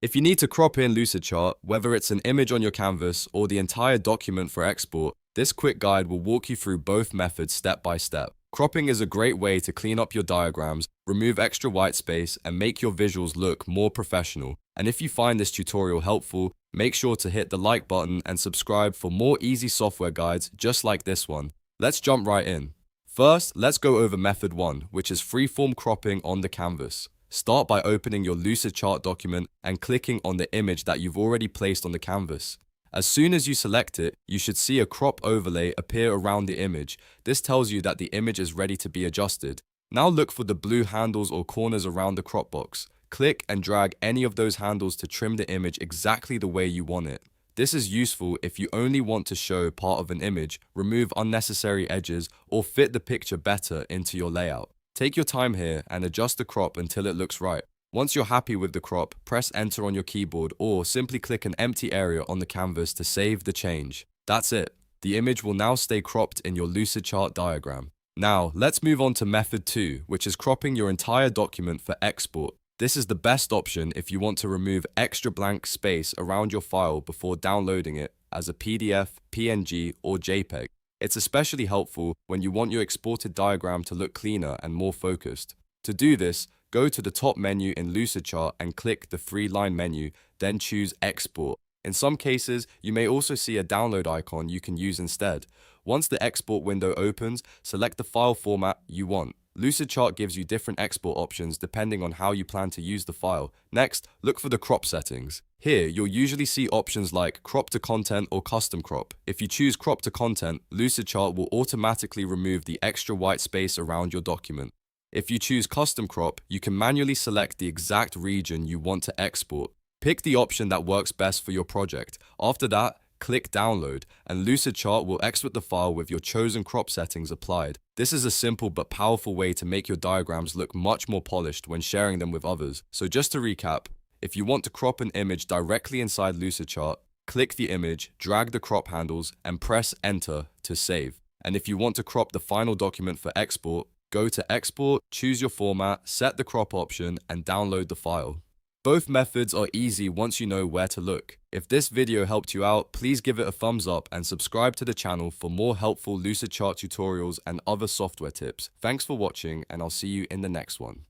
If you need to crop in Lucidchart, whether it's an image on your canvas or the entire document for export, this quick guide will walk you through both methods step by step. Cropping is a great way to clean up your diagrams, remove extra white space, and make your visuals look more professional. And if you find this tutorial helpful, make sure to hit the like button and subscribe for more easy software guides just like this one. Let's jump right in. First, let's go over method 1, which is freeform cropping on the canvas. Start by opening your Lucidchart document and clicking on the image that you've already placed on the canvas. As soon as you select it, you should see a crop overlay appear around the image. This tells you that the image is ready to be adjusted. Now look for the blue handles or corners around the crop box. Click and drag any of those handles to trim the image exactly the way you want it. This is useful if you only want to show part of an image, remove unnecessary edges, or fit the picture better into your layout. Take your time here and adjust the crop until it looks right. Once you're happy with the crop, press enter on your keyboard or simply click an empty area on the canvas to save the change. That's it. The image will now stay cropped in your Lucidchart diagram. Now, let's move on to method 2, which is cropping your entire document for export. This is the best option if you want to remove extra blank space around your file before downloading it as a PDF, PNG, or JPEG. It's especially helpful when you want your exported diagram to look cleaner and more focused. To do this, go to the top menu in Lucidchart and click the 3-line menu, then choose Export. In some cases, you may also see a download icon you can use instead. Once the export window opens, select the file format you want. Lucidchart gives you different export options depending on how you plan to use the file. Next, look for the crop settings. Here, you'll usually see options like crop to content or custom crop. If you choose crop to content, Lucidchart will automatically remove the extra white space around your document. If you choose custom crop, you can manually select the exact region you want to export. Pick the option that works best for your project. After that, click download, and Lucidchart will export the file with your chosen crop settings applied. This is a simple but powerful way to make your diagrams look much more polished when sharing them with others. So just to recap, if you want to crop an image directly inside Lucidchart, click the image, drag the crop handles, and press enter to save. And if you want to crop the final document for export, go to Export, choose your format, set the crop option, and download the file. Both methods are easy once you know where to look. If this video helped you out, please give it a thumbs up and subscribe to the channel for more helpful Lucidchart tutorials and other software tips. Thanks for watching, and I'll see you in the next one.